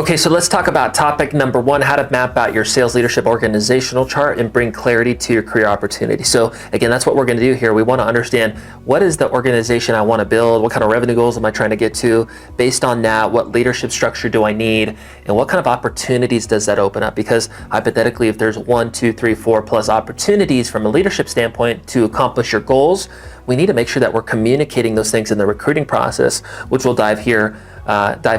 Okay, so let's talk about topic number one, how to map out your sales leadership organizational chart and bring clarity to your career opportunity. So again, that's what we're going to do here. We want to understand what is the organization I want to build, what kind of revenue goals am I trying to get to? Based on that, what leadership structure do I need? And what kind of opportunities does that open up? Because hypothetically, if there's 1, 2, 3, 4 plus opportunities from a leadership standpoint to accomplish your goals, we need to make sure that we're communicating those things in the recruiting process, which we'll dive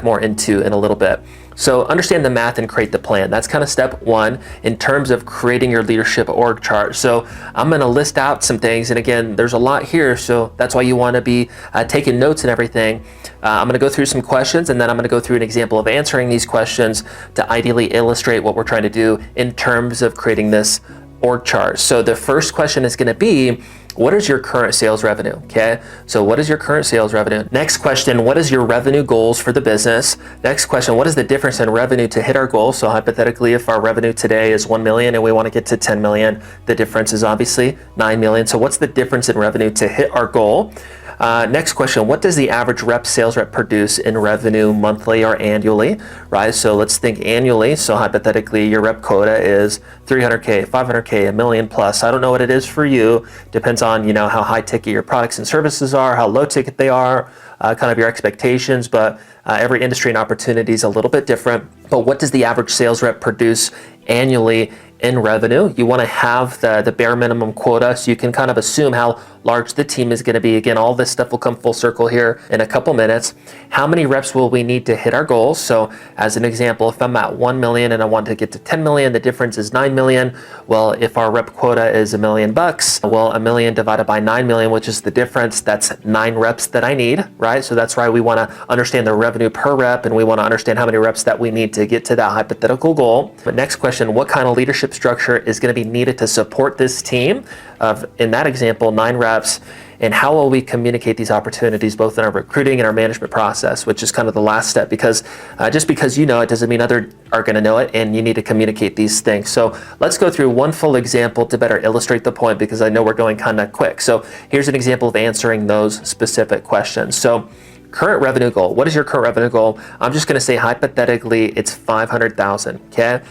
more into in a little bit. So understand the math and create the plan. That's kind of step one in terms of creating your leadership org chart. So I'm going to list out some things. And again, there's a lot here. So that's why you want to be taking notes and everything. I'm going to go through some questions, and then I'm going to go through an example of answering these questions to ideally illustrate what we're trying to do in terms of creating this org chart. So the first question is going to be, what is your current sales revenue? Okay, so what is your current sales revenue? Next question, what is your revenue goals for the business? Next question, what is the difference in revenue to hit our goal? So hypothetically, if our revenue today is 1 million and we want to get to 10 million, the difference is obviously 9 million. So what's the difference in revenue to hit our goal? Next question, what does the average sales rep produce in revenue monthly or annually, right? So let's think annually. So hypothetically, your rep quota is 300K, 500K, a million plus. I don't know what it is for you. Depends on, how high ticket your products and services are, how low ticket they are, kind of your expectations, but every industry and opportunity is a little bit different. But what does the average sales rep produce annually in revenue? You want to have the bare minimum quota so you can kind of assume how large the team is going to be. Again, all this stuff will come full circle here in a couple minutes. How many reps will we need to hit our goals? So as an example, if I'm at 1 million and I want to get to 10 million, the difference is 9 million. Well, if our rep quota is $1 million, well, 1 million divided by 9 million, which is the difference, that's 9 reps that I need, right? So that's why we want to understand the revenue per rep, and we want to understand how many reps that we need to get to that hypothetical goal. But next question, what kind of leadership structure is going to be needed to support this team of, in that example, 9 reps, and how will we communicate these opportunities both in our recruiting and our management process, which is kind of the last step, because just because you know it doesn't mean others are going to know it, and you need to communicate these things. So let's go through one full example to better illustrate the point, because I know we're going kind of quick. So here's an example of answering those specific questions. So current revenue goal. What is your current revenue goal? I'm just going to say hypothetically it's 500,000. Okay.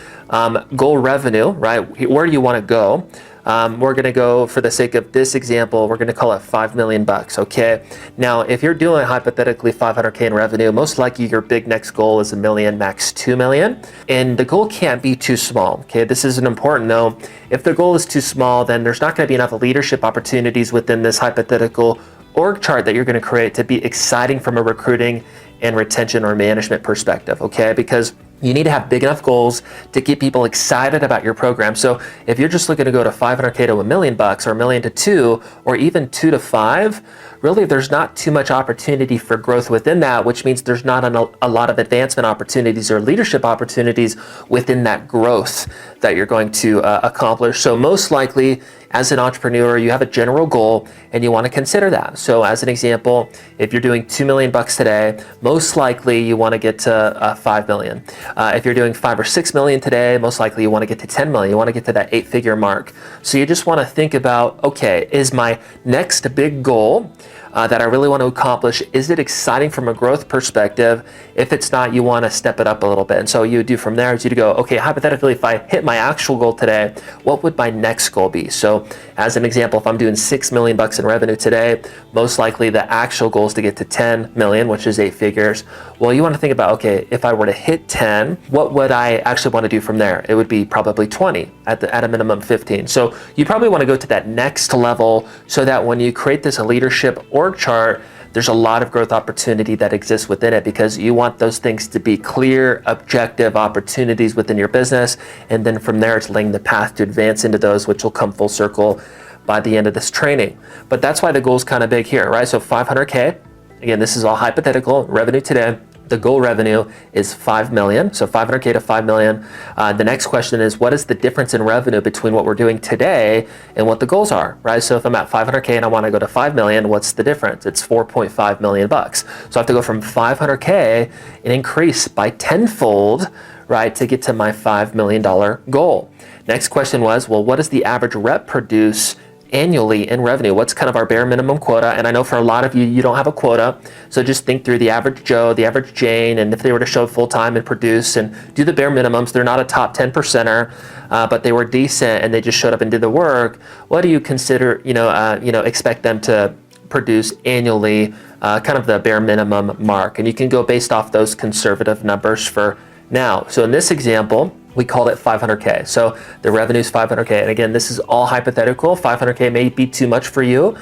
Goal revenue, right? Where do you want to go? We're going to go, for the sake of this example, we're going to call it $5 million. Okay. Now, if you're doing hypothetically 500K in revenue, most likely your big next goal is 1 million, max 2 million. And the goal can't be too small. Okay. This is an important note. If the goal is too small, then there's not going to be enough leadership opportunities within this hypothetical org chart that you're going to create to be exciting from a recruiting and retention or management perspective, okay? Because you need to have big enough goals to get people excited about your program. So if you're just looking to go to 500K to $1 million, or $1 million to 2, or even 2 to 5, really there's not too much opportunity for growth within that, which means there's not a lot of advancement opportunities or leadership opportunities within that growth that you're going to accomplish. So most likely, as an entrepreneur, you have a general goal and you want to consider that. So as an example, if you're doing $2 million today, most likely you want to get to 5 million. If you're doing 5 or 6 million today, most likely you want to get to 10 million. You want to get to that 8-figure mark. So you just want to think about, okay, is my next big goal that I really want to accomplish, is it exciting from a growth perspective? If it's not, you want to step it up a little bit. And so you do from there is you go, okay, hypothetically, if I hit my actual goal today, what would my next goal be? So as an example, if I'm doing $6 million in revenue today, most likely the actual goal is to get to 10 million, which is 8 figures. Well, you want to think about, okay, if I were to hit 10, what would I actually want to do from there? It would be probably 20, at a minimum 15. So you probably want to go to that next level so that when you create this leadership org chart, there's a lot of growth opportunity that exists within it, because you want those things to be clear, objective opportunities within your business. And then from there, it's laying the path to advance into those, which will come full circle by the end of this training. But that's why the goal is kind of big here, right? So 500K, again, this is all hypothetical revenue today. The goal revenue is 5 million, so 500K to 5 million. The next question is, what is the difference in revenue between what we're doing today and what the goals are, right? So if I'm at 500K and I want to go to 5 million, what's the difference? It's 4.5 million bucks. So I have to go from 500K and increase by tenfold, right, to get to my $5 million goal. Next question was, well, what does the average rep produce annually in revenue? What's kind of our bare minimum quota? And I know for a lot of you, you don't have a quota. So just think through the average Joe, the average Jane, and if they were to show full time and produce and do the bare minimums, they're not a top 10 percenter, but they were decent and they just showed up and did the work. What do you consider, expect them to produce annually, kind of the bare minimum mark? And you can go based off those conservative numbers for now. So in this example, we called it 500K. So the revenue is 500K. And again, this is all hypothetical. 500K may be too much for you.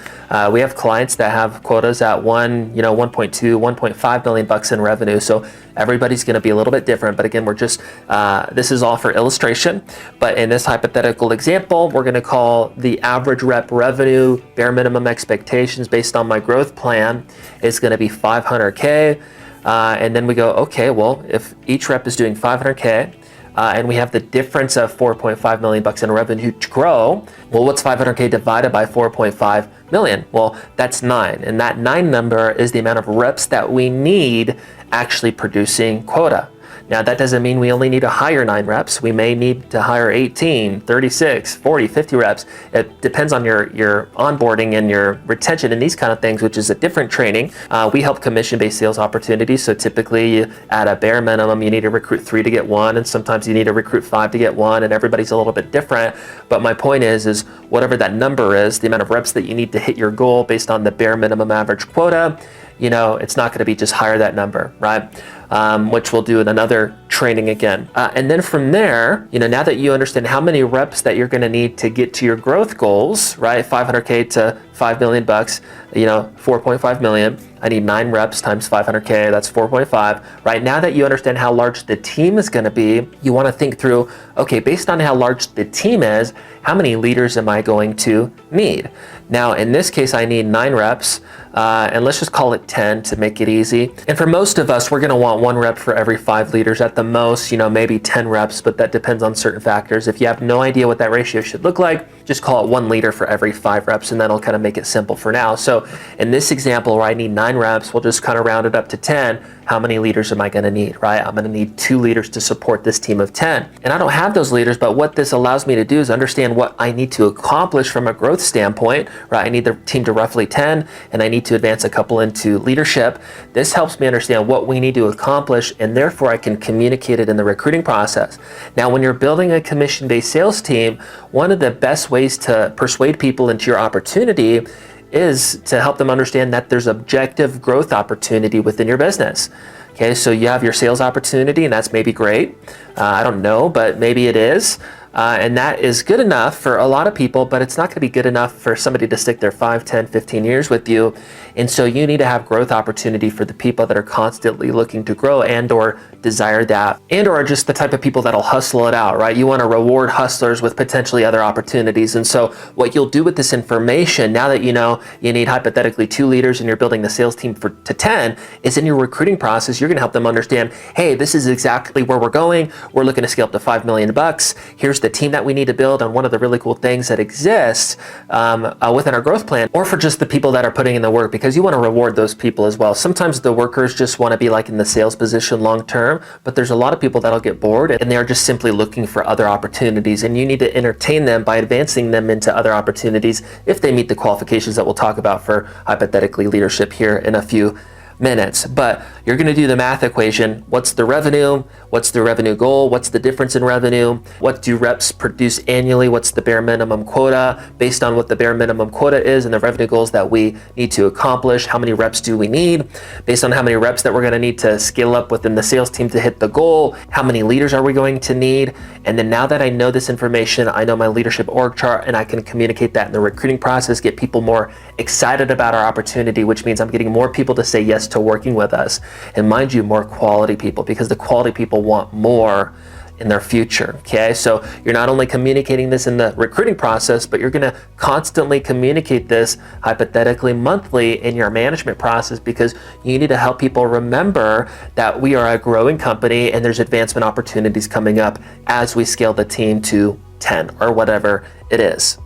We have clients that have quotas at 1.2, 1.5 million bucks in revenue. So everybody's going to be a little bit different. But again, this is all for illustration. But in this hypothetical example, we're going to call the average rep revenue, bare minimum expectations based on my growth plan is going to be 500K. And then we go, okay, well, if each rep is doing 500K, and we have the difference of 4.5 million bucks in revenue to grow, well, what's 500K divided by 4.5 million? Well, that's 9. And that 9 number is the amount of reps that we need actually producing quota. Now, that doesn't mean we only need to hire 9 reps. We may need to hire 18, 36, 40, 50 reps. It depends on your onboarding and your retention and these kind of things, which is a different training. We help commission-based sales opportunities. So typically at a bare minimum, you need to recruit 3 to get 1, and sometimes you need to recruit 5 to get 1, and everybody's a little bit different. But my point is whatever that number is, the amount of reps that you need to hit your goal based on the bare minimum average quota, it's not going to be just hire that number, right? Which we'll do in another training again. And then from there, now that you understand how many reps that you're going to need to get to your growth goals, right? 500K to 5 million bucks, 4.5 million. I need 9 reps times 500K, that's 4.5. Right now that you understand how large the team is going to be, you want to think through, okay, based on how large the team is, how many leaders am I going to need? Now, in this case, I need 9 reps, and let's just call it 10 to make it easy. And for most of us, we're going to want 1 rep for every 5 leaders at the most, maybe 10 reps, but that depends on certain factors. If you have no idea what that ratio should look like, just call it 1 leader for every 5 reps, and that'll kind of make it simple for now. So in this example where I need 9 reps, we'll just kind of round it up to 10. How many leaders am I going to need, right? I'm going to need 2 leaders to support this team of 10. And I don't have those leaders, but what this allows me to do is understand what I need to accomplish from a growth standpoint, right? I need the team to roughly 10, and I need to advance a couple into leadership. This helps me understand what we need to accomplish, and therefore I can communicate it in the recruiting process. Now, when you're building a commission-based sales team, one of the best ways to persuade people into your opportunity is to help them understand that there's objective growth opportunity within your business. Okay, so you have your sales opportunity, and that's maybe great. I don't know, but maybe it is. And that is good enough for a lot of people, but it's not going to be good enough for somebody to stick their 5, 10, 15 years with you. And so you need to have growth opportunity for the people that are constantly looking to grow and or desire that, and or just the type of people that'll hustle it out, right? You want to reward hustlers with potentially other opportunities. And so what you'll do with this information, now that you know you need hypothetically 2 leaders and you're building the sales team to 10, is in your recruiting process, you're going to help them understand, hey, this is exactly where we're going. We're looking to scale up to 5 million bucks. Here's the team that we need to build, and one of the really cool things that exists within our growth plan, or for just the people that are putting in the work, because you want to reward those people as well. Sometimes the workers just want to be like in the sales position long term, but there's a lot of people that'll get bored and they're just simply looking for other opportunities, and you need to entertain them by advancing them into other opportunities if they meet the qualifications that we'll talk about for hypothetically leadership here in a few minutes. But you're going to do the math equation. What's the revenue? What's the revenue goal? What's the difference in revenue? What do reps produce annually? What's the bare minimum quota? Based on what the bare minimum quota is and the revenue goals that we need to accomplish, how many reps do we need? Based on how many reps that we're going to need to scale up within the sales team to hit the goal, how many leaders are we going to need? And then now that I know this information, I know my leadership org chart, and I can communicate that in the recruiting process, get people more excited about our opportunity, which means I'm getting more people to say yes to working with us. And mind you, more quality people, because the quality people want more in their future. Okay, so you're not only communicating this in the recruiting process, but you're going to constantly communicate this hypothetically monthly in your management process, because you need to help people remember that we are a growing company and there's advancement opportunities coming up as we scale the team to 10 or whatever it is.